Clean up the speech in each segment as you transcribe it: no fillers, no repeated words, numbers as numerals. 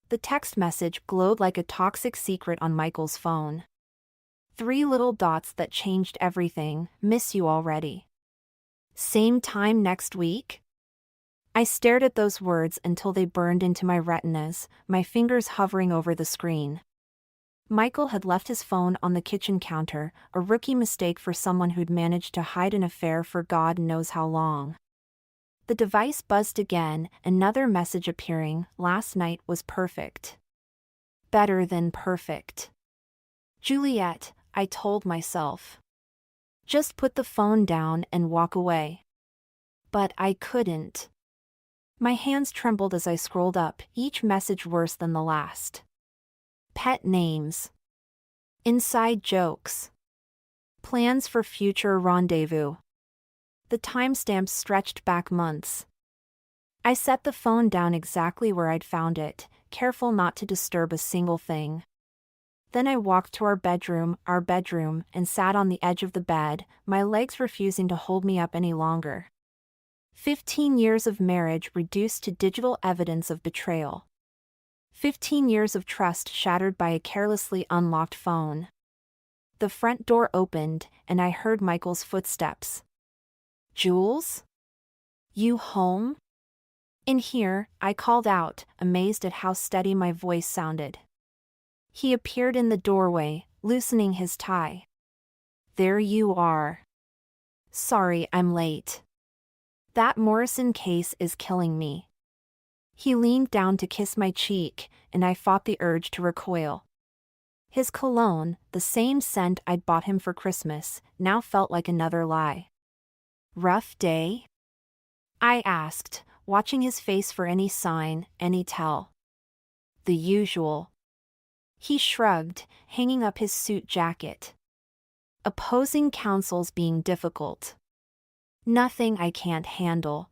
The text message glowed like a toxic secret on Michael's phone. 3 little dots that changed everything. Miss you already. Same time next week? I stared at those words until they burned into my retinas, my fingers hovering over the screen. Michael had left his phone on the kitchen counter, a rookie mistake for someone who'd managed to hide an affair for God knows how long. The device buzzed again, another message appearing. Last night was perfect. Better than perfect. Juliet, I told myself. Just put the phone down and walk away. But I couldn't. My hands trembled as I scrolled up, each message worse than the last. Pet names. Inside jokes. Plans for future rendezvous. The timestamps stretched back months. I set the phone down exactly where I'd found it, careful not to disturb a single thing. Then I walked to our bedroom, and sat on the edge of the bed, my legs refusing to hold me up any longer. 15 years of marriage reduced to digital evidence of betrayal. 15 years of trust shattered by a carelessly unlocked phone. The front door opened, and I heard Michael's footsteps. Jules? You home? In here, I called out, amazed at how steady my voice sounded. He appeared in the doorway, loosening his tie. There you are. Sorry I'm late. That Morrison case is killing me. He leaned down to kiss my cheek, and I fought the urge to recoil. His cologne, the same scent I'd bought him for Christmas, now felt like another lie. Rough day? I asked, watching his face for any sign, any tell. The usual. He shrugged, hanging up his suit jacket. Opposing counsel's being difficult. Nothing I can't handle.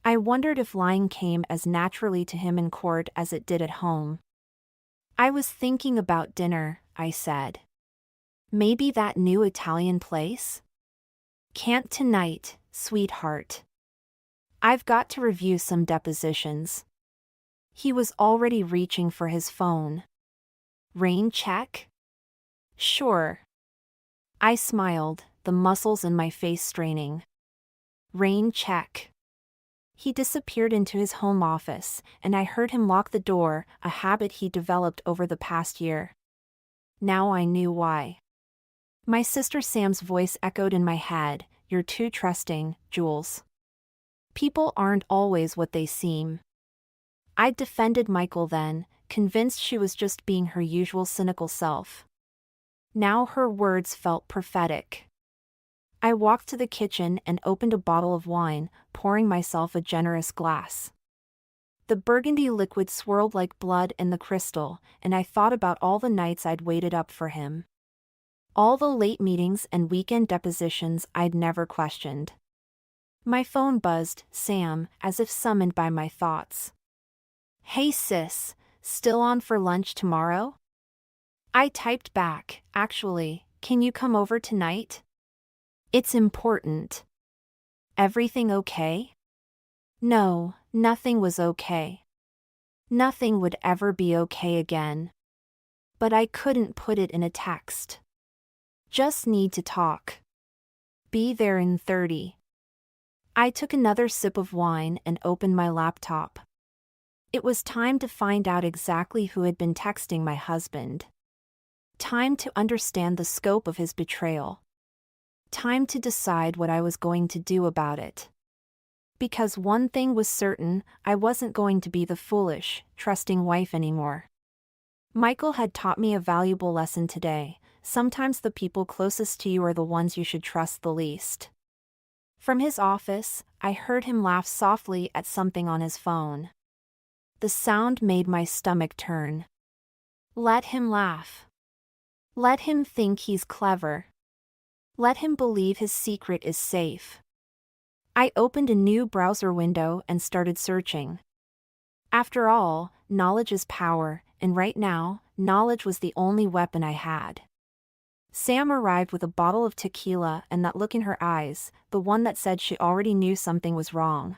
I wondered if lying came as naturally to him in court as it did at home. I was thinking about dinner, I said. Maybe that new Italian place? Can't tonight, sweetheart. I've got to review some depositions. He was already reaching for his phone. Rain check? Sure. I smiled, the muscles in my face straining. Rain check. He disappeared into his home office, and I heard him lock the door, a habit he developed over the past year. Now I knew why. My sister Sam's voice echoed in my head, You're too trusting, Jules. People aren't always what they seem. I'd defended Michael then, convinced she was just being her usual cynical self. Now her words felt prophetic. I walked to the kitchen and opened a bottle of wine, pouring myself a generous glass. The burgundy liquid swirled like blood in the crystal, and I thought about all the nights I'd waited up for him. All the late meetings and weekend depositions I'd never questioned. My phone buzzed, Sam, as if summoned by my thoughts. Hey sis, still on for lunch tomorrow? I typed back, actually, can you come over tonight? It's important. Everything okay? No, nothing was okay. Nothing would ever be okay again. But I couldn't put it in a text. Just need to talk. Be there in 30. I took another sip of wine and opened my laptop. It was time to find out exactly who had been texting my husband. Time to understand the scope of his betrayal. Time to decide what I was going to do about it. Because one thing was certain, I wasn't going to be the foolish, trusting wife anymore. Michael had taught me a valuable lesson today. Sometimes the people closest to you are the ones you should trust the least. From his office, I heard him laugh softly at something on his phone. The sound made my stomach turn. Let him laugh. Let him think he's clever. Let him believe his secret is safe. I opened a new browser window and started searching. After all, knowledge is power, and right now, knowledge was the only weapon I had. Sam arrived with a bottle of tequila and that look in her eyes, the one that said she already knew something was wrong.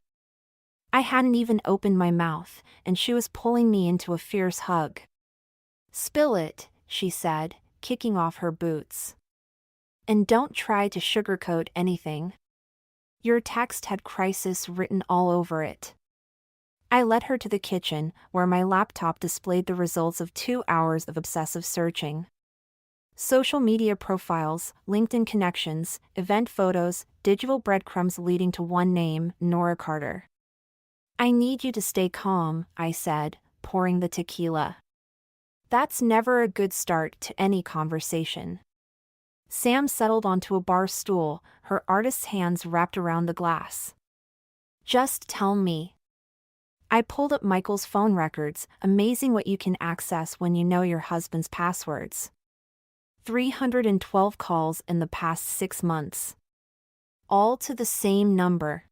I hadn't even opened my mouth, and she was pulling me into a fierce hug. "Spill it," she said, kicking off her boots. "And don't try to sugarcoat anything. Your text had crisis written all over it." I led her to the kitchen, where my laptop displayed the results of 2 hours of obsessive searching. Social media profiles, LinkedIn connections, event photos, digital breadcrumbs leading to one name, Nora Carter. "I need you to stay calm," I said, pouring the tequila. "That's never a good start to any conversation." Sam settled onto a bar stool, her artist's hands wrapped around the glass. "Just tell me." I pulled up Michael's phone records, amazing what you can access when you know your husband's passwords. 312 calls in the past 6 months. All to the same number.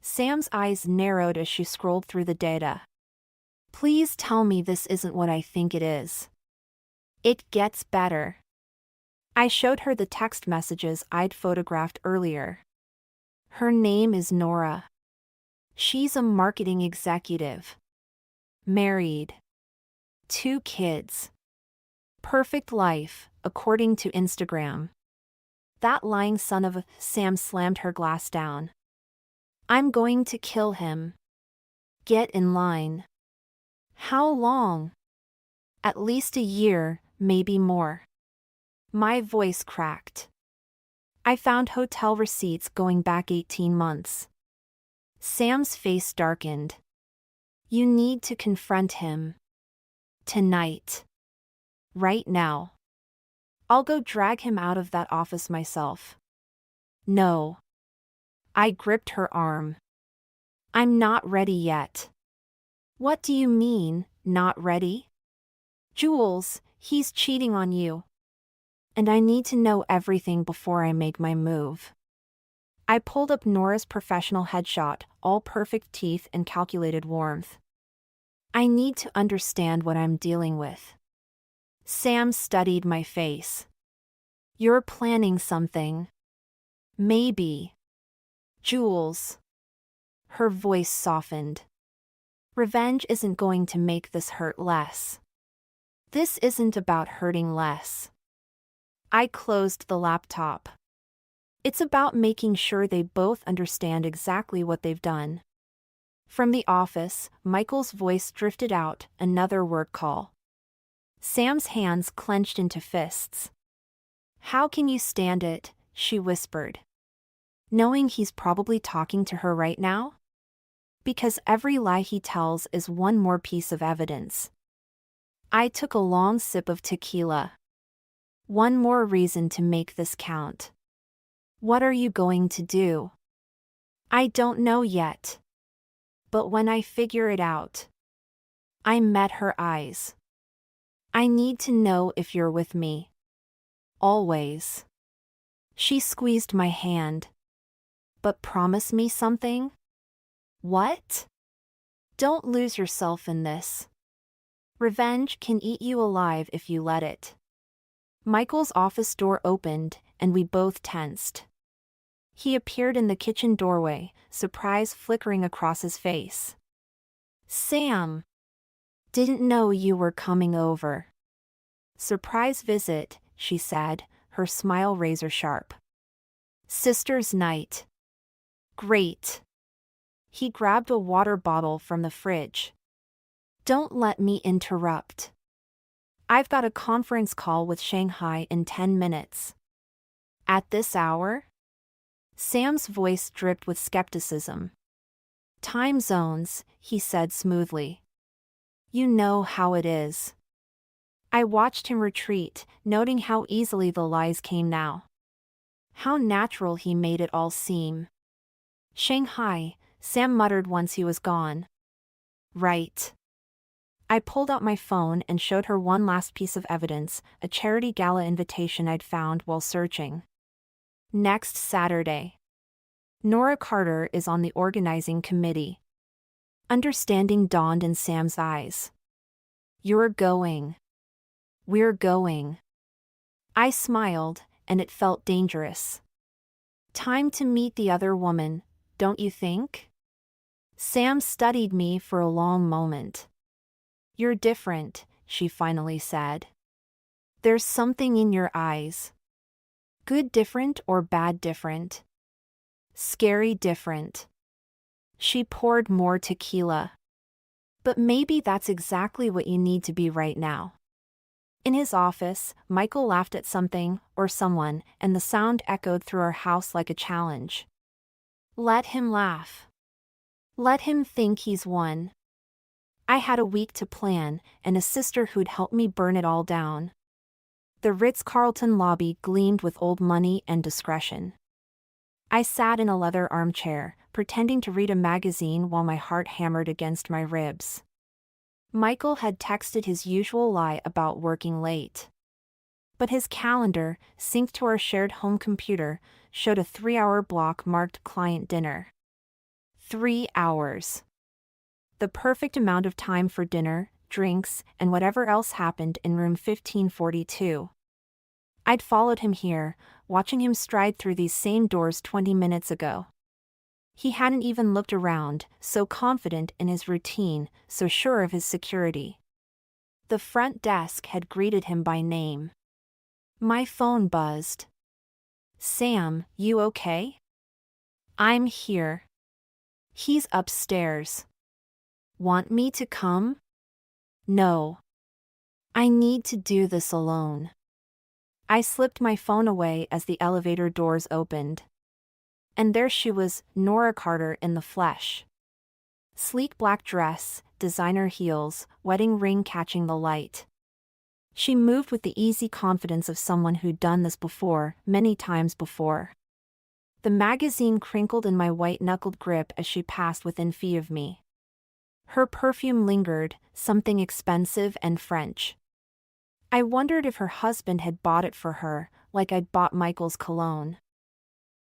Sam's eyes narrowed as she scrolled through the data. "Please tell me this isn't what I think it is." "It gets better." I showed her the text messages I'd photographed earlier. "Her name is Nora. She's a marketing executive. Married. 2 kids. Perfect life, according to Instagram." That lying son of a... Sam slammed her glass down. "I'm going to kill him." "Get in line." "How long?" "At least a year, maybe more." My voice cracked. I found hotel receipts going back 18 months. Sam's face darkened. "You need to confront him. Tonight. Right now. I'll go drag him out of that office myself." "No." I gripped her arm. "I'm not ready yet." "What do you mean, not ready?" "Jules, he's cheating on you. And I need to know everything before I make my move." I pulled up Nora's professional headshot, all perfect teeth and calculated warmth. "I need to understand what I'm dealing with." Sam studied my face. "You're planning something." "Maybe." "Jules." Her voice softened. "Revenge isn't going to make this hurt less. This isn't about hurting less." I closed the laptop. "It's about making sure they both understand exactly what they've done." From the office, Michael's voice drifted out, another work call. Sam's hands clenched into fists. "How can you stand it?" she whispered. "Knowing he's probably talking to her right now?" "Because every lie he tells is one more piece of evidence." I took a long sip of tequila. "One more reason to make this count." "What are you going to do?" "I don't know yet. But when I figure it out." I met her eyes. "I need to know if you're with me. Always." She squeezed my hand. "But promise me something." "What?" "Don't lose yourself in this. Revenge can eat you alive if you let it." Michael's office door opened, and we both tensed. He appeared in the kitchen doorway, surprise flickering across his face. "Sam. Didn't know you were coming over." "Surprise visit," she said, her smile razor sharp. "Sister's night." "Great." He grabbed a water bottle from the fridge. "Don't let me interrupt. I've got a conference call with Shanghai in 10 minutes. "At this hour?" Sam's voice dripped with skepticism. "Time zones," he said smoothly. "You know how it is." I watched him retreat, noting how easily the lies came now. How natural he made it all seem. "Shanghai," Sam muttered once he was gone. "Right." I pulled out my phone and showed her one last piece of evidence, a charity gala invitation I'd found while searching. Next Saturday. Nora Carter is on the organizing committee. Understanding dawned in Sam's eyes. "You're going." "We're going." I smiled, and it felt dangerous. "Time to meet the other woman, don't you think?" Sam studied me for a long moment. "You're different," she finally said. "There's something in your eyes." "Good different or bad different?" "Scary different." She poured more tequila. "But maybe that's exactly what you need to be right now." In his office, Michael laughed at something, or someone, and the sound echoed through our house like a challenge. Let him laugh. Let him think he's won. I had a week to plan, and a sister who'd help me burn it all down. The Ritz-Carlton lobby gleamed with old money and discretion. I sat in a leather armchair, pretending to read a magazine while my heart hammered against my ribs. Michael had texted his usual lie about working late. But his calendar, synced to our shared home computer, showed a 3-hour block marked client dinner. 3 hours. The perfect amount of time for dinner, drinks, and whatever else happened in room 1542. I'd followed him here, watching him stride through these same doors 20 minutes ago. He hadn't even looked around, so confident in his routine, so sure of his security. The front desk had greeted him by name. My phone buzzed. "Sam, you okay?" "I'm here." "He's upstairs." "Want me to come?" "No. I need to do this alone." I slipped my phone away as the elevator doors opened. And there she was, Nora Carter in the flesh. Sleek black dress, designer heels, wedding ring catching the light. She moved with the easy confidence of someone who'd done this before, many times before. The magazine crinkled in my white-knuckled grip as she passed within feet of me. Her perfume lingered, something expensive and French. I wondered if her husband had bought it for her, like I'd bought Michael's cologne.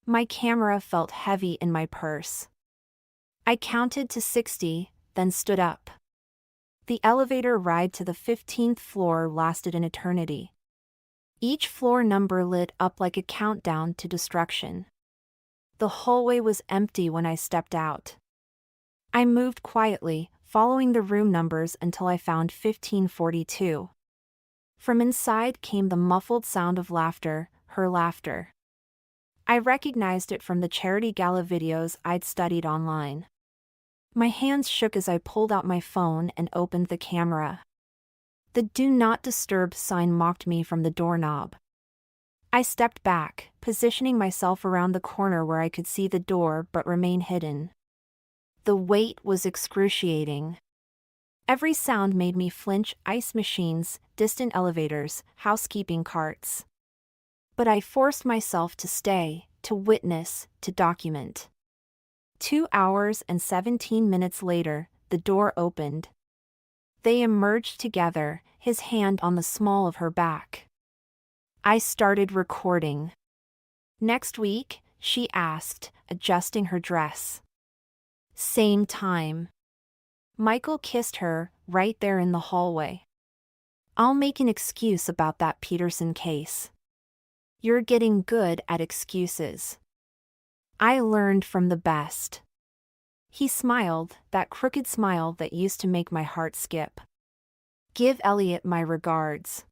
My camera felt heavy in my purse. I counted to 60, then stood up. The elevator ride to the 15th floor lasted an eternity. Each floor number lit up like a countdown to destruction. The hallway was empty when I stepped out. I moved quietly, following the room numbers until I found 1542. From inside came the muffled sound of laughter, her laughter. I recognized it from the charity gala videos I'd studied online. My hands shook as I pulled out my phone and opened the camera. The "Do Not Disturb" sign mocked me from the doorknob. I stepped back, positioning myself around the corner where I could see the door but remain hidden. The wait was excruciating. Every sound made me flinch: ice machines, distant elevators, housekeeping carts. But I forced myself to stay, to witness, to document. 2 hours and 17 minutes later, the door opened. They emerged together, his hand on the small of her back. I started recording. "Next week?" she asked, adjusting her dress. "Same time." Michael kissed her, right there in the hallway. "I'll make an excuse about that Peterson case." "You're getting good at excuses." "I learned from the best." He smiled, that crooked smile that used to make my heart skip. "Give Elliot my regards."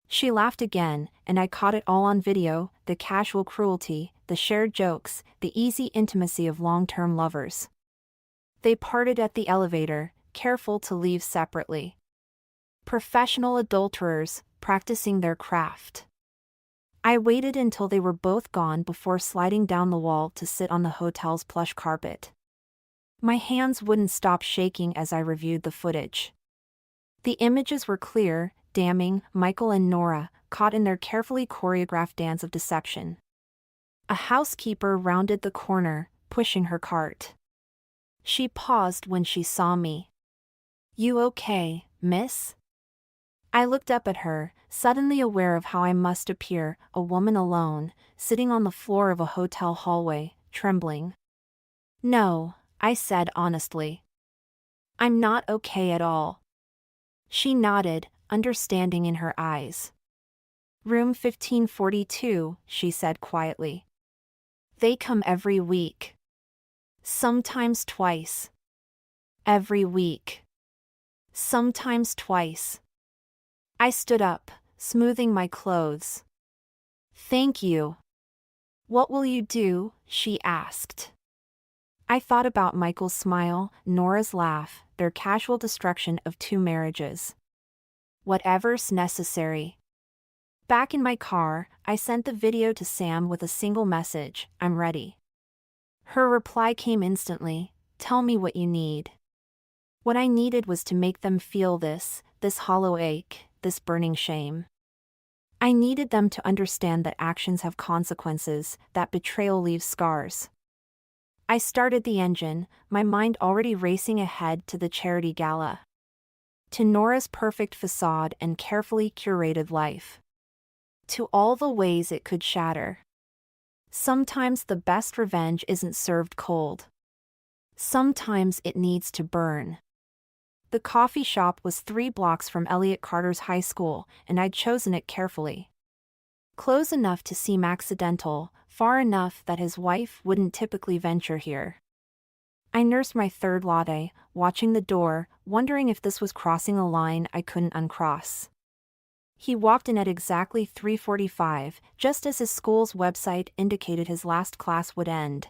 She laughed again, and I caught it all on video: the casual cruelty, the shared jokes, the easy intimacy of long-term lovers. They parted at the elevator, careful to leave separately. Professional adulterers, practicing their craft. I waited until they were both gone before sliding down the wall to sit on the hotel's plush carpet. My hands wouldn't stop shaking as I reviewed the footage. The images were clear, damning: Michael and Nora, caught in their carefully choreographed dance of deception. A housekeeper rounded the corner, pushing her cart. She paused when she saw me. "You okay, miss?" I looked up at her, suddenly aware of how I must appear, a woman alone, sitting on the floor of a hotel hallway, trembling. "No," I said honestly. "I'm not okay at all." She nodded, understanding in her eyes. "Room 1542, she said quietly. "They come every week. Sometimes twice." Every week. Sometimes twice. I stood up, smoothing my clothes. Thank you. What will you do? She asked. I thought about Michael's smile, Nora's laugh, their casual destruction of 2 marriages. Whatever's necessary. Back in my car, I sent the video to Sam with a single message, I'm ready. Her reply came instantly, tell me what you need. What I needed was to make them feel this hollow ache, this burning shame. I needed them to understand that actions have consequences, that betrayal leaves scars. I started the engine, my mind already racing ahead to the charity gala. To Nora's perfect facade and carefully curated life. To all the ways it could shatter. Sometimes the best revenge isn't served cold. Sometimes it needs to burn. The coffee shop was 3 blocks from Elliot Carter's high school, and I'd chosen it carefully. Close enough to seem accidental, far enough that his wife wouldn't typically venture here. I nursed my 3rd latte, watching the door, wondering if this was crossing a line I couldn't uncross. He walked in at exactly 3:45, just as his school's website indicated his last class would end.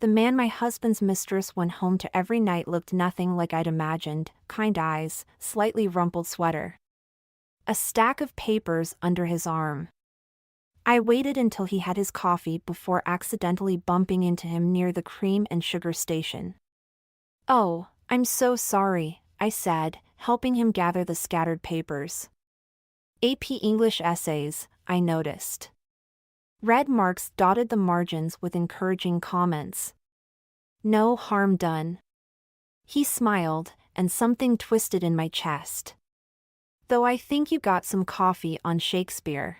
The man my husband's mistress went home to every night looked nothing like I'd imagined, kind eyes, slightly rumpled sweater. A stack of papers under his arm. I waited until he had his coffee before accidentally bumping into him near the cream and sugar station. Oh, I'm so sorry, I said, helping him gather the scattered papers. AP English essays, I noticed. Red marks dotted the margins with encouraging comments. No harm done. He smiled, and something twisted in my chest. Though I think you got some coffee on Shakespeare.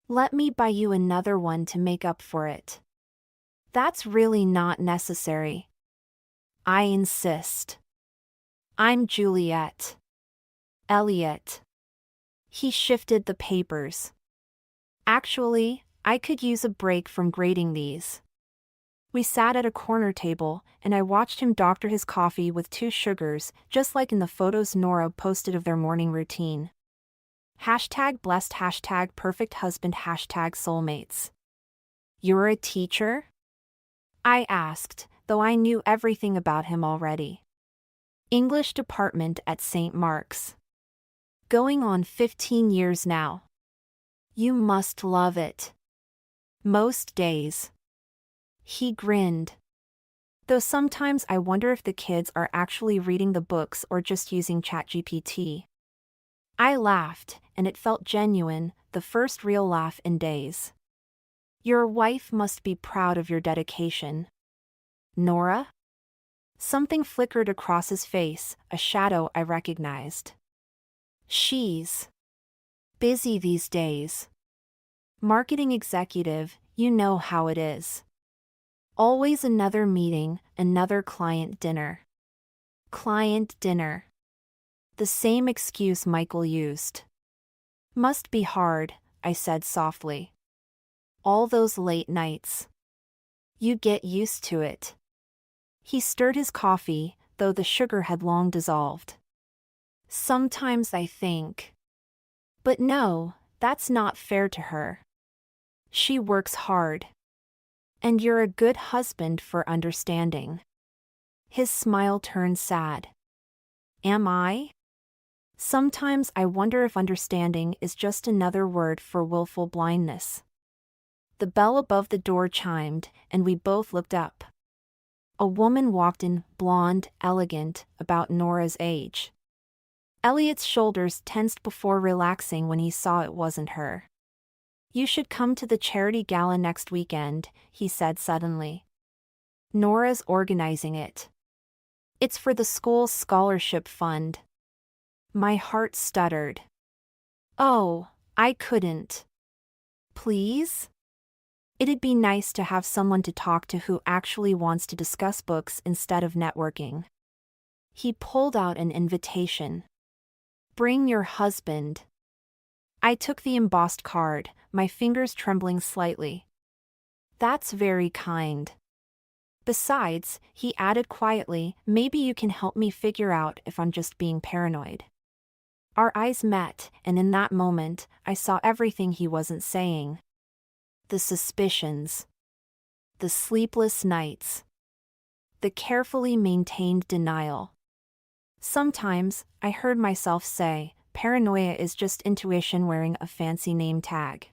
Let me buy you another one to make up for it. That's really not necessary. I insist. I'm Juliet. Elliot. He shifted the papers. Actually, I could use a break from grading these. We sat at a corner table, and I watched him doctor his coffee with 2 sugars, just like in the photos Nora posted of their morning routine. #blessed, #perfect husband, #soulmates. You're a teacher? I asked, though I knew everything about him already. English department at St. Mark's. Going on 15 years now. You must love it. Most days. He grinned. Though sometimes I wonder if the kids are actually reading the books or just using ChatGPT. I laughed, and it felt genuine, the first real laugh in days. Your wife must be proud of your dedication. Nora? Something flickered across his face, a shadow I recognized. She's busy these days. Marketing executive, you know how it is. Always another meeting, another client dinner. Client dinner. The same excuse Michael used. Must be hard, I said softly. All those late nights. You get used to it. He stirred his coffee, though the sugar had long dissolved. Sometimes I think. But no, that's not fair to her. She works hard. And you're a good husband for understanding. His smile turned sad. Am I? Sometimes I wonder if understanding is just another word for willful blindness. The bell above the door chimed, and we both looked up. A woman walked in, blonde, elegant, about Nora's age. Elliot's shoulders tensed before relaxing when he saw it wasn't her. You should come to the charity gala next weekend, he said suddenly. Nora's organizing it. It's for the school's scholarship fund. My heart stuttered. Oh, I couldn't. Please? It'd be nice to have someone to talk to who actually wants to discuss books instead of networking. He pulled out an invitation. Bring your husband. I took the embossed card, my fingers trembling slightly. That's very kind. Besides, he added quietly, maybe you can help me figure out if I'm just being paranoid. Our eyes met, and in that moment, I saw everything he wasn't saying. The suspicions. The sleepless nights. The carefully maintained denial. Sometimes, I heard myself say, paranoia is just intuition wearing a fancy name tag.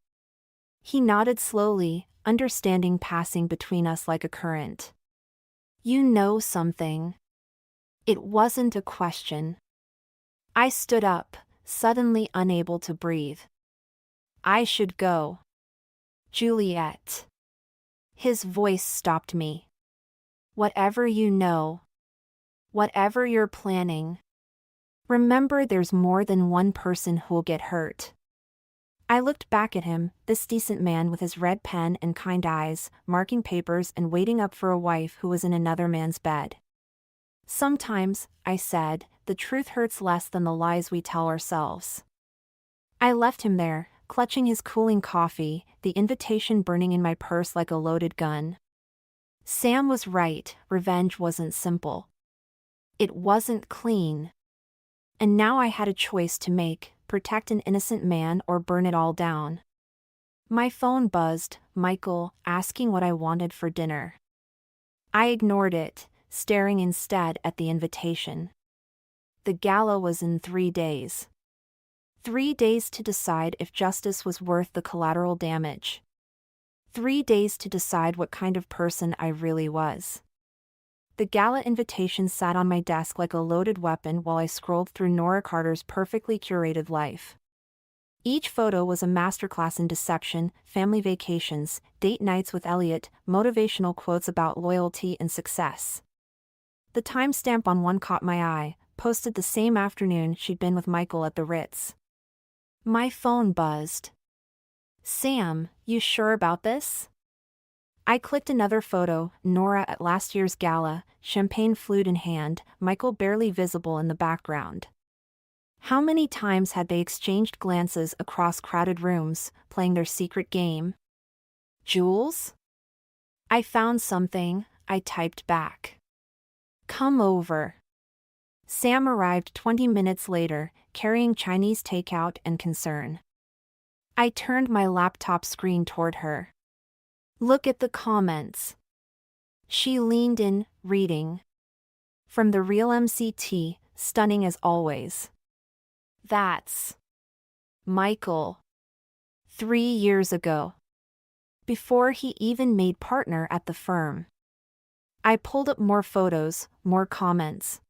He nodded slowly, understanding passing between us like a current. You know something. It wasn't a question. I stood up, suddenly unable to breathe. I should go. Juliet. His voice stopped me. Whatever you know. Whatever you're planning. Remember, there's more than one person who'll get hurt. I looked back at him, this decent man with his red pen and kind eyes, marking papers and waiting up for a wife who was in another man's bed. Sometimes, I said, the truth hurts less than the lies we tell ourselves. I left him there, clutching his cooling coffee, the invitation burning in my purse like a loaded gun. Sam was right, revenge wasn't simple. It wasn't clean. And now I had a choice to make, protect an innocent man or burn it all down. My phone buzzed, Michael, asking what I wanted for dinner. I ignored it, staring instead at the invitation. The gala was in 3 days. 3 days to decide if justice was worth the collateral damage. 3 days to decide what kind of person I really was. The gala invitation sat on my desk like a loaded weapon while I scrolled through Nora Carter's perfectly curated life. Each photo was a masterclass in deception, family vacations, date nights with Elliot, motivational quotes about loyalty and success. The timestamp on one caught my eye, posted the same afternoon she'd been with Michael at the Ritz. My phone buzzed. Sam, you sure about this? I clicked another photo, Nora at last year's gala, champagne flute in hand, Michael barely visible in the background. How many times had they exchanged glances across crowded rooms, playing their secret game? Jules? I found something, I typed back. Come over. Sam arrived 20 minutes later, carrying Chinese takeout and concern. I turned my laptop screen toward her. Look at the comments. She leaned in, reading. From the real MCT, stunning as always. That's Michael. 3 years ago. Before he even made partner at the firm. I pulled up more photos, more comments.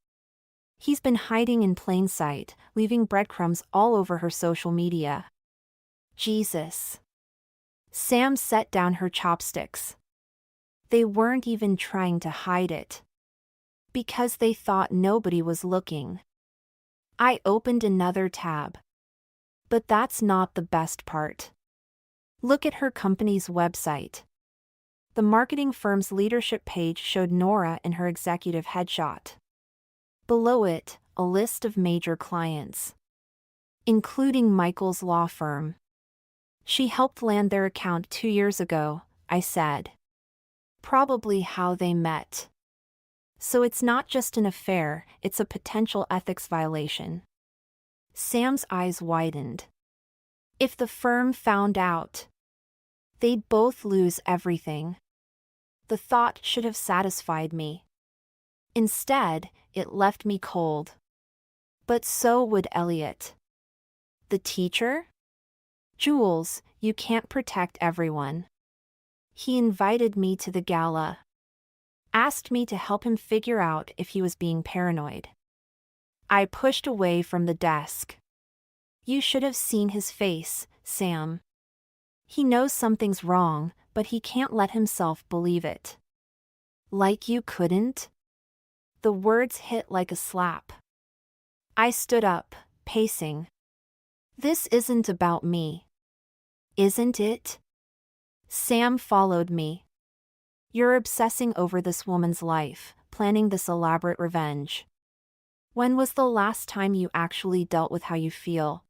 He's been hiding in plain sight, leaving breadcrumbs all over her social media. Jesus. Sam set down her chopsticks. They weren't even trying to hide it. Because they thought nobody was looking. I opened another tab. But that's not the best part. Look at her company's website. The marketing firm's leadership page showed Nora in her executive headshot. Below it, a list of major clients. Including Michael's law firm. She helped land their account 2 years ago, I said. Probably how they met. So it's not just an affair, it's a potential ethics violation. Sam's eyes widened. If the firm found out, they'd both lose everything. The thought should have satisfied me. Instead, it left me cold. But so would Elliot. The teacher? Jules, you can't protect everyone. He invited me to the gala. Asked me to help him figure out if he was being paranoid. I pushed away from the desk. You should have seen his face, Sam. He knows something's wrong, but he can't let himself believe it. Like you couldn't? The words hit like a slap. I stood up, pacing. This isn't about me. Isn't it? Sam followed me. You're obsessing over this woman's life, planning this elaborate revenge. When was the last time you actually dealt with how you feel?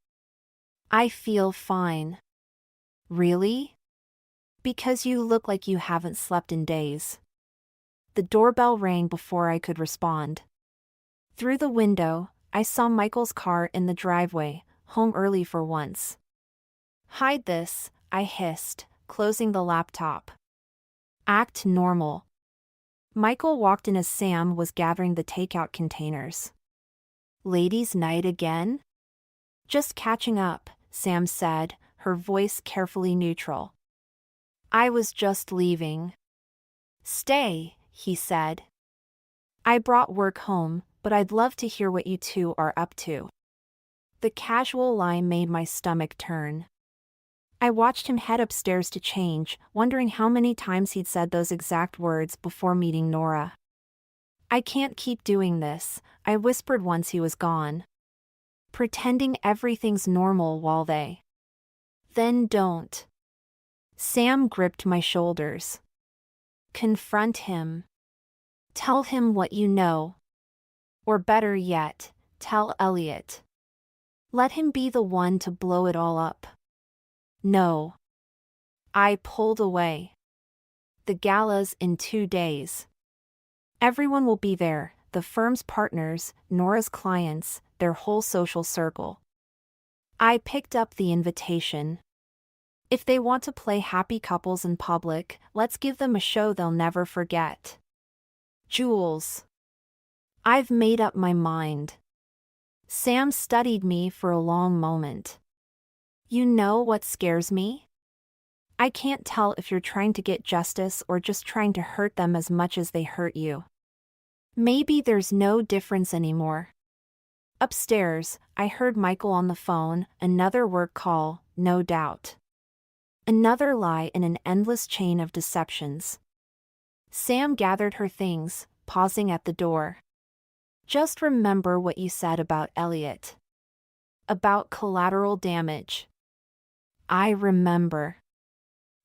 I feel fine. Really? Because you look like you haven't slept in days. The doorbell rang before I could respond. Through the window, I saw Michael's car in the driveway, home early for once. "Hide this," I hissed, closing the laptop. "Act normal." Michael walked in as Sam was gathering the takeout containers. "Ladies' night again?" "Just catching up," Sam said, her voice carefully neutral. "I was just leaving." "Stay," he said. "I brought work home, but I'd love to hear what you two are up to." The casual line made my stomach turn. I watched him head upstairs to change, wondering how many times he'd said those exact words before meeting Nora. "I can't keep doing this," I whispered once he was gone. "Pretending everything's normal while they..." "Then don't." Sam gripped my shoulders. "Confront him. Tell him what you know. Or better yet, tell Elliot. Let him be the one to blow it all up." "No." I pulled away. "The gala's in 2 days. Everyone will be there, the firm's partners, Nora's clients, their whole social circle." I picked up the invitation. "If they want to play happy couples in public, let's give them a show they'll never forget." "Jules." "I've made up my mind." Sam studied me for a long moment. "You know what scares me? I can't tell if you're trying to get justice or just trying to hurt them as much as they hurt you. Maybe there's no difference anymore." Upstairs, I heard Michael on the phone, another work call, no doubt. Another lie in an endless chain of deceptions. Sam gathered her things, pausing at the door. "Just remember what you said about Elliot. About collateral damage." "I remember."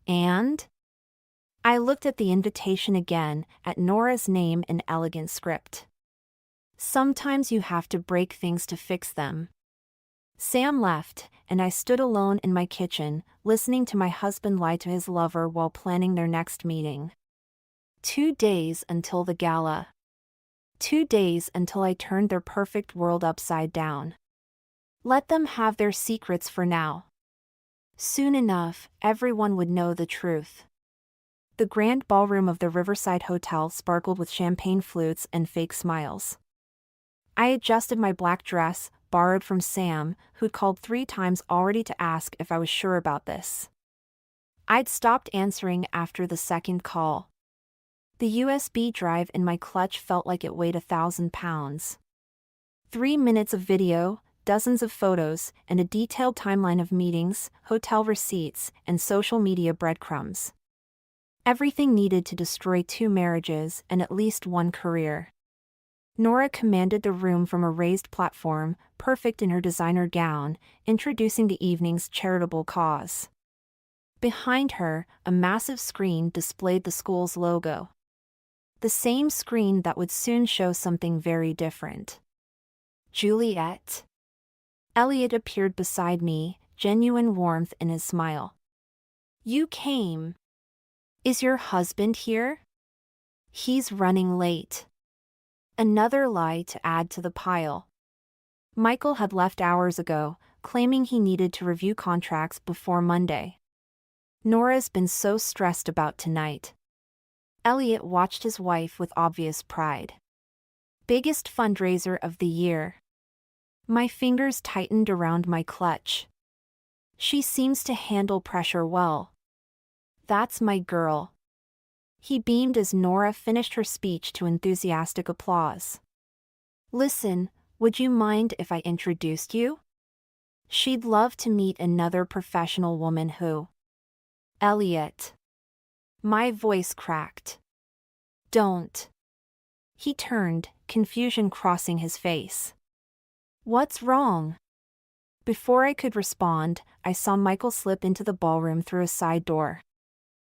"And?" I looked at the invitation again, at Nora's name in elegant script. "Sometimes you have to break things to fix them." Sam left, and I stood alone in my kitchen, listening to my husband lie to his lover while planning their next meeting. 2 days until the gala. 2 days until I turned their perfect world upside down. Let them have their secrets for now. Soon enough, everyone would know the truth. The grand ballroom of the Riverside Hotel sparkled with champagne flutes and fake smiles. I adjusted my black dress, borrowed from Sam, who'd called 3 times already to ask if I was sure about this. I'd stopped answering after the second call. The USB drive in my clutch felt like it weighed 1,000 pounds. 3 minutes of video, dozens of photos, and a detailed timeline of meetings, hotel receipts, and social media breadcrumbs. Everything needed to destroy 2 marriages and at least 1 career. Nora commanded the room from a raised platform, perfect in her designer gown, introducing the evening's charitable cause. Behind her, a massive screen displayed the school's logo. The same screen that would soon show something very different. "Juliet." Elliot appeared beside me, genuine warmth in his smile. "You came. Is your husband here?" "He's running late." Another lie to add to the pile. Michael had left hours ago, claiming he needed to review contracts before Monday. Nora's been so stressed about tonight. Elliot watched his wife with obvious pride. Biggest fundraiser of the year. My fingers tightened around my clutch. She seems to handle pressure well. That's my girl. He beamed as Nora finished her speech to enthusiastic applause. Listen, would you mind if I introduced you? She'd love to meet another professional woman who... Elliot. My voice cracked. Don't. He turned, confusion crossing his face. What's wrong? Before I could respond, I saw Michael slip into the ballroom through a side door.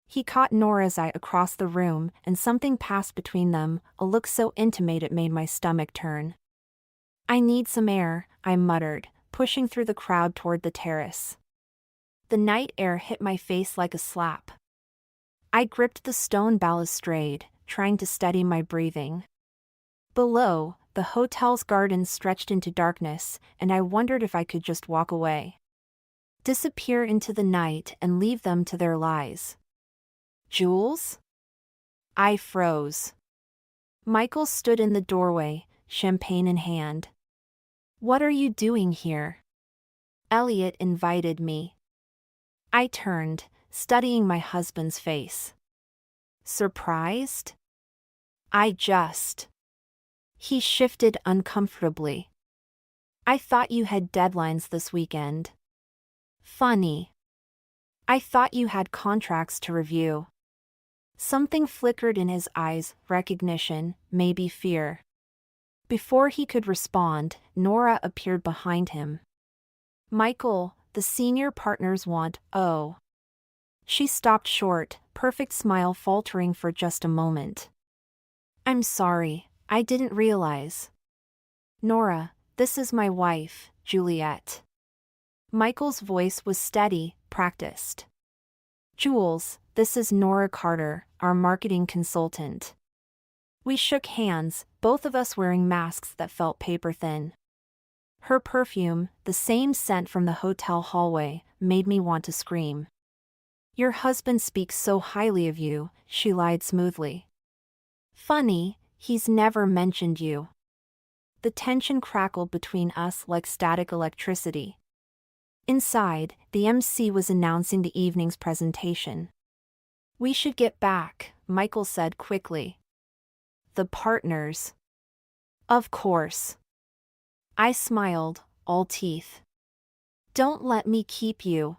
He caught Nora's eye across the room, and something passed between them, a look so intimate it made my stomach turn. I need some air, I muttered, pushing through the crowd toward the terrace. The night air hit my face like a slap. I gripped the stone balustrade, trying to steady my breathing. Below, the hotel's garden stretched into darkness, and I wondered if I could just walk away. Disappear into the night and leave them to their lies. Jules? I froze. Michael stood in the doorway, champagne in hand. What are you doing here? Elliot invited me. I turned, studying my husband's face. Surprised? He shifted uncomfortably. I thought you had deadlines this weekend. Funny. I thought you had contracts to review. Something flickered in his eyes, recognition, maybe fear. Before he could respond, Nora appeared behind him. Michael, the senior partners want, oh. She stopped short, perfect smile faltering for just a moment. I'm sorry, I didn't realize. Nora, this is my wife, Juliet. Michael's voice was steady, practiced. Jules, this is Nora Carter, our marketing consultant. We shook hands, both of us wearing masks that felt paper thin. Her perfume, the same scent from the hotel hallway, made me want to scream. Your husband speaks so highly of you, she lied smoothly. Funny, he's never mentioned you. The tension crackled between us like static electricity. Inside, the MC was announcing the evening's presentation. We should get back, Michael said quickly. The partners. Of course. I smiled, all teeth. Don't let me keep you.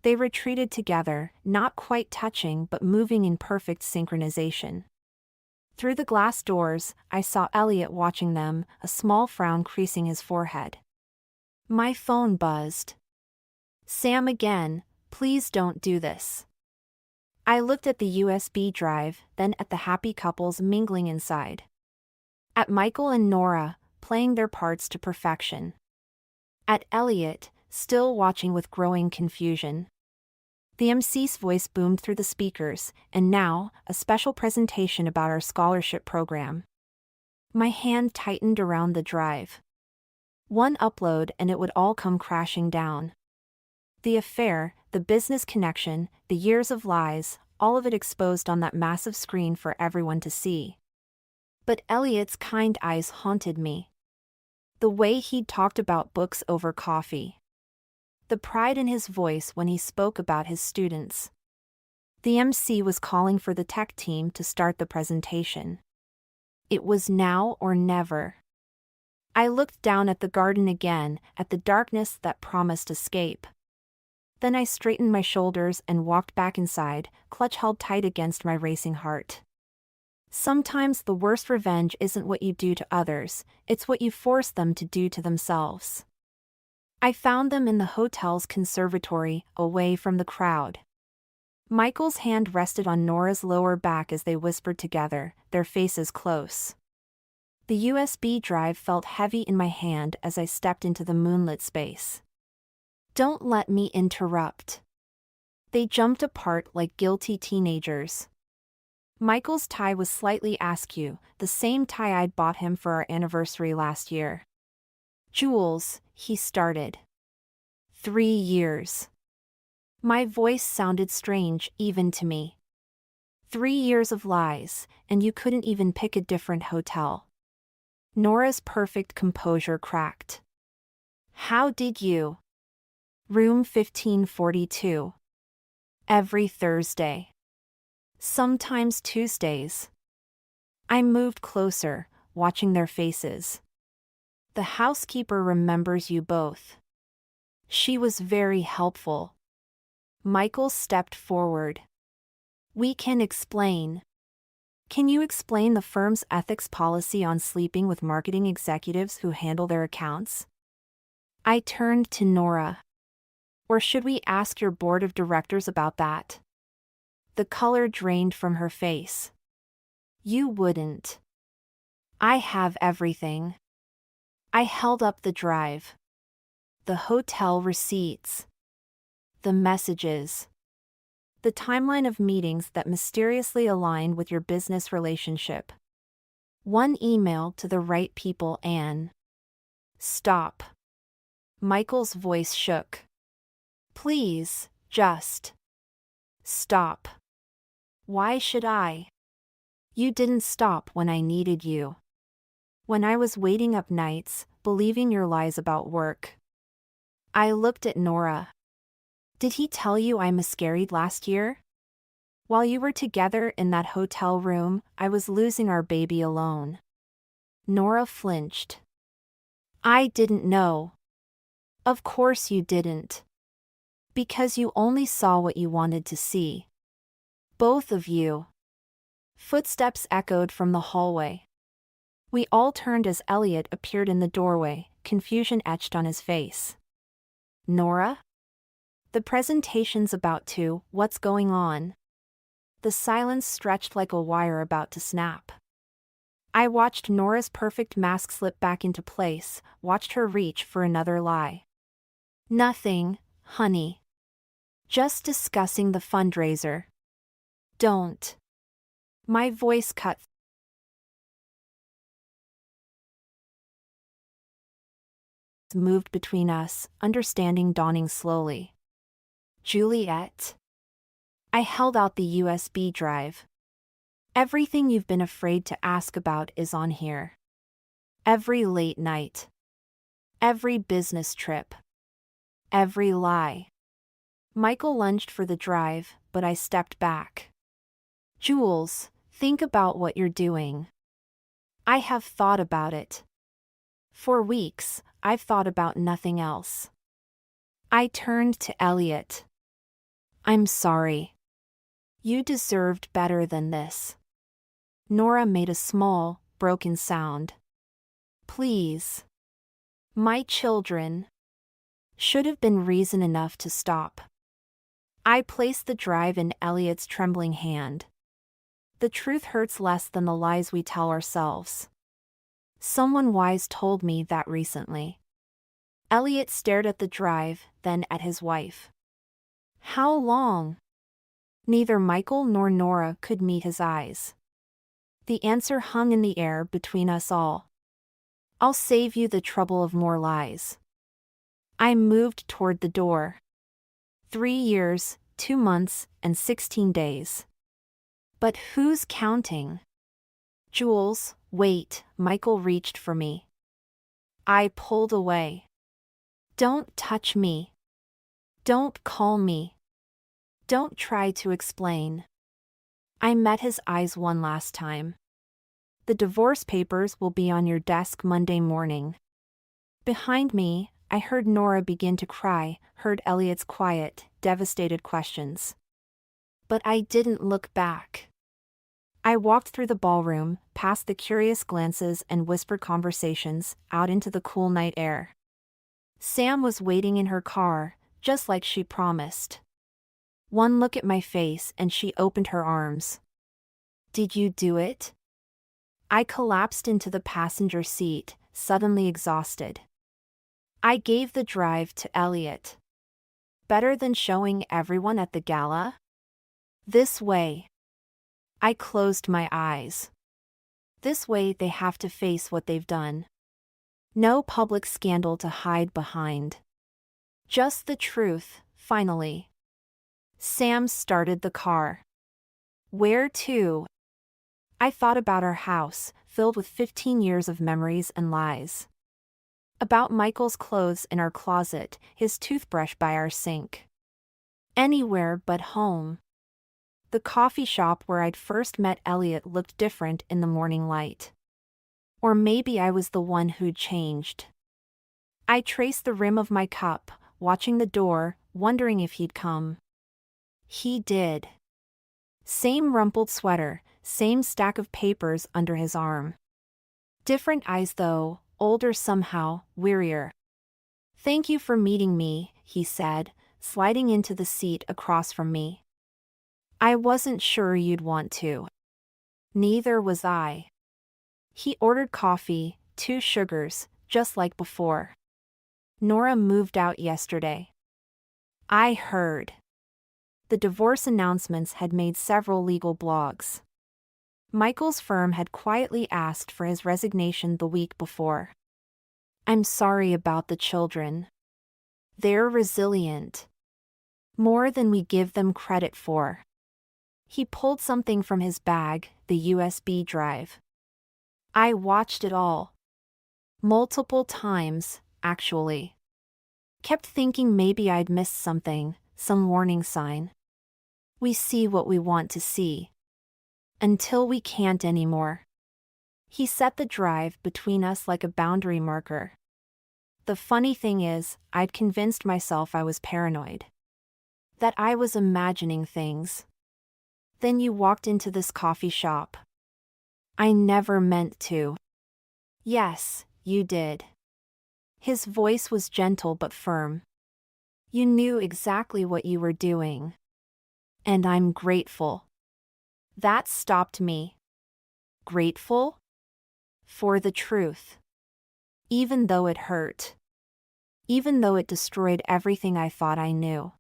They retreated together, not quite touching but moving in perfect synchronization. Through the glass doors, I saw Elliot watching them, a small frown creasing his forehead. My phone buzzed. Sam again, please don't do this. I looked at the USB drive, then at the happy couples mingling inside. At Michael and Nora, playing their parts to perfection. At Elliot, still watching with growing confusion. The MC's voice boomed through the speakers, and now, a special presentation about our scholarship program. My hand tightened around the drive. One upload and it would all come crashing down. The affair, the business connection, the years of lies, all of it exposed on that massive screen for everyone to see. But Elliot's kind eyes haunted me. The way he'd talked about books over coffee. The pride in his voice when he spoke about his students. The MC was calling for the tech team to start the presentation. It was now or never. I looked down at the garden again, at the darkness that promised escape. Then I straightened my shoulders and walked back inside, clutch held tight against my racing heart. Sometimes the worst revenge isn't what you do to others, it's what you force them to do to themselves. I found them in the hotel's conservatory, away from the crowd. Michael's hand rested on Nora's lower back as they whispered together, their faces close. The USB drive felt heavy in my hand as I stepped into the moonlit space. Don't let me interrupt. They jumped apart like guilty teenagers. Michael's tie was slightly askew, the same tie I'd bought him for our anniversary last year. Jules, he started. 3 years. My voice sounded strange even to me. 3 years of lies, and you couldn't even pick a different hotel. Nora's perfect composure cracked. How did you? Room 1542. Every Thursday. Sometimes Tuesdays. I moved closer, watching their faces. The housekeeper remembers you both. She was very helpful. Michael stepped forward. We can explain. Can you explain the firm's ethics policy on sleeping with marketing executives who handle their accounts? I turned to Nora. Or should we ask your board of directors about that? The color drained from her face. You wouldn't. I have everything. I held up the drive. The hotel receipts. The messages. The timeline of meetings that mysteriously align with your business relationship. One email to the right people, Anne. Stop. Michael's voice shook. Please, just stop. Why should I? You didn't stop when I needed you. When I was waiting up nights, believing your lies about work. I looked at Nora. Did he tell you I miscarried last year? While you were together in that hotel room, I was losing our baby alone. Nora flinched. I didn't know. Of course you didn't. Because you only saw what you wanted to see. Both of you. Footsteps echoed from the hallway. We all turned as Elliot appeared in the doorway, confusion etched on his face. Nora? The presentation's about to, what's going on? The silence stretched like a wire about to snap. I watched Nora's perfect mask slip back into place, watched her reach for another lie. Nothing, honey. Just discussing the fundraiser. Don't. My voice cut. Moved between us, understanding dawning slowly. Juliet. I held out the USB drive. Everything you've been afraid to ask about is on here. Every late night. Every business trip. Every lie. Michael lunged for the drive, but I stepped back. Jules, think about what you're doing. I have thought about it. For weeks, I've thought about nothing else. I turned to Elliot. I'm sorry. You deserved better than this. Nora made a small, broken sound. Please. My children. Should have been reason enough to stop. I placed the drive in Elliot's trembling hand. The truth hurts less than the lies we tell ourselves. Someone wise told me that recently. Elliot stared at the drive, then at his wife. How long? Neither Michael nor Nora could meet his eyes. The answer hung in the air between us all. I'll save you the trouble of more lies. I moved toward the door. 3 years, 2 months, and 16 days. But who's counting? Jules, wait, Michael reached for me. I pulled away. Don't touch me. Don't call me. Don't try to explain. I met his eyes one last time. The divorce papers will be on your desk Monday morning. Behind me, I heard Nora begin to cry, heard Elliot's quiet, devastated questions. But I didn't look back. I walked through the ballroom, past the curious glances and whispered conversations, out into the cool night air. Sam was waiting in her car, just like she promised. One look at my face and she opened her arms. Did you do it? I collapsed into the passenger seat, suddenly exhausted. I gave the drive to Elliot. Better than showing everyone at the gala? This way. I closed my eyes. This way they have to face what they've done. No public scandal to hide behind. Just the truth, finally. Sam started the car. Where to? I thought about our house, filled with 15 years of memories and lies. About Michael's clothes in our closet, his toothbrush by our sink. Anywhere but home. The coffee shop where I'd first met Elliot looked different in the morning light. Or maybe I was the one who'd changed. I traced the rim of my cup, watching the door, wondering if he'd come. He did. Same rumpled sweater, same stack of papers under his arm. Different eyes though, older somehow, wearier. Thank you for meeting me, he said, sliding into the seat across from me. I wasn't sure you'd want to. Neither was I. He ordered coffee, 2 sugars, just like before. Nora moved out yesterday. I heard. The divorce announcements had made several legal blogs. Michael's firm had quietly asked for his resignation the week before. I'm sorry about the children. They're resilient. More than we give them credit for. He pulled something from his bag, the USB drive. I watched it all. Multiple times, actually. Kept thinking maybe I'd missed something, some warning sign. We see what we want to see. Until we can't anymore. He set the drive between us like a boundary marker. The funny thing is, I'd convinced myself I was paranoid. That I was imagining things. Then you walked into this coffee shop. I never meant to. Yes, you did. His voice was gentle but firm. You knew exactly what you were doing. And I'm grateful. That stopped me. Grateful? For the truth. Even though it hurt. Even though it destroyed everything I thought I knew.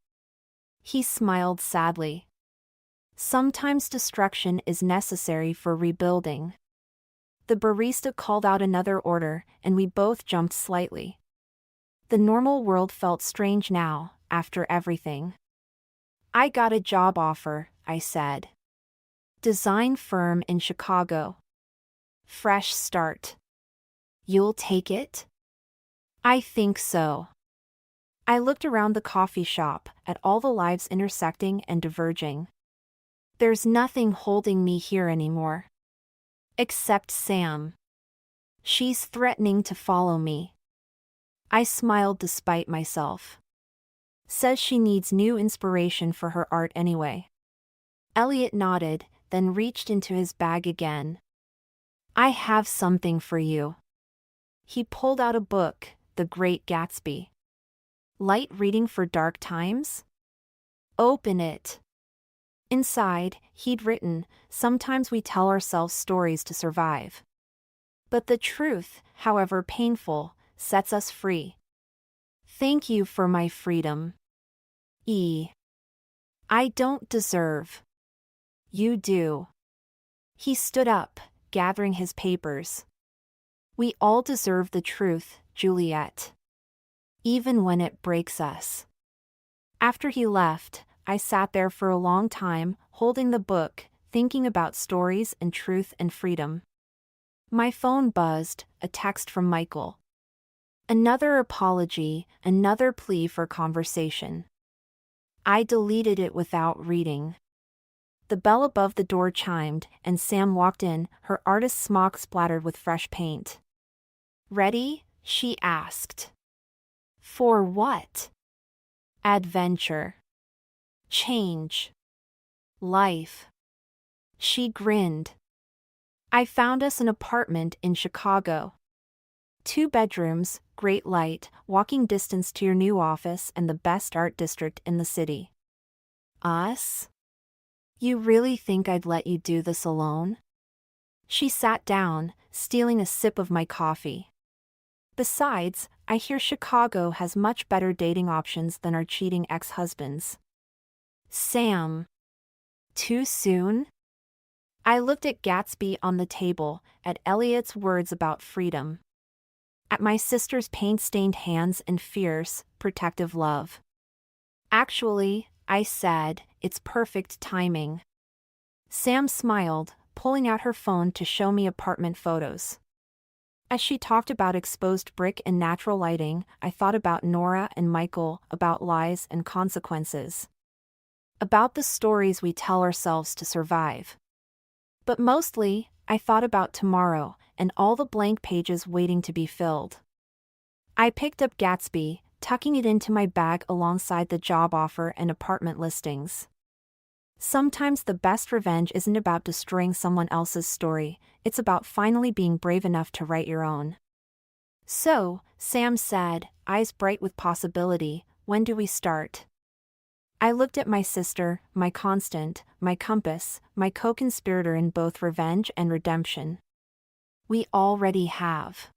He smiled sadly. Sometimes destruction is necessary for rebuilding. The barista called out another order, and we both jumped slightly. The normal world felt strange now, after everything. I got a job offer, I said. Design firm in Chicago. Fresh start. You'll take it? I think so. I looked around the coffee shop, at all the lives intersecting and diverging. There's nothing holding me here anymore. Except Sam. She's threatening to follow me. I smiled despite myself. Says she needs new inspiration for her art anyway. Elliot nodded, then reached into his bag again. I have something for you. He pulled out a book, The Great Gatsby. Light reading for dark times? Open it. Inside, he'd written, sometimes we tell ourselves stories to survive. But the truth, however painful, sets us free. Thank you for my freedom. I don't deserve. You do. He stood up, gathering his papers. We all deserve the truth, Juliet. Even when it breaks us. After he left, I sat there for a long time, holding the book, thinking about stories and truth and freedom. My phone buzzed, a text from Michael. Another apology, another plea for conversation. I deleted it without reading. The bell above the door chimed, and Sam walked in, her artist's smock splattered with fresh paint. Ready? She asked. For what? Adventure. Change. Life. She grinned. I found us an apartment in Chicago. 2 bedrooms, great light, walking distance to your new office and the best art district in the city. Us? You really think I'd let you do this alone? She sat down, stealing a sip of my coffee. Besides, I hear Chicago has much better dating options than our cheating ex-husbands. Sam. Too soon? I looked at Gatsby on the table, at Elliot's words about freedom. At my sister's paint-stained hands and fierce, protective love. Actually, I said, it's perfect timing. Sam smiled, pulling out her phone to show me apartment photos. As she talked about exposed brick and natural lighting, I thought about Nora and Michael, about lies and consequences. About the stories we tell ourselves to survive. But mostly, I thought about tomorrow, and all the blank pages waiting to be filled. I picked up Gatsby, tucking it into my bag alongside the job offer and apartment listings. Sometimes the best revenge isn't about destroying someone else's story, it's about finally being brave enough to write your own. So, Sam said, eyes bright with possibility, when do we start? I looked at my sister, my constant, my compass, my co-conspirator in both revenge and redemption. We already have.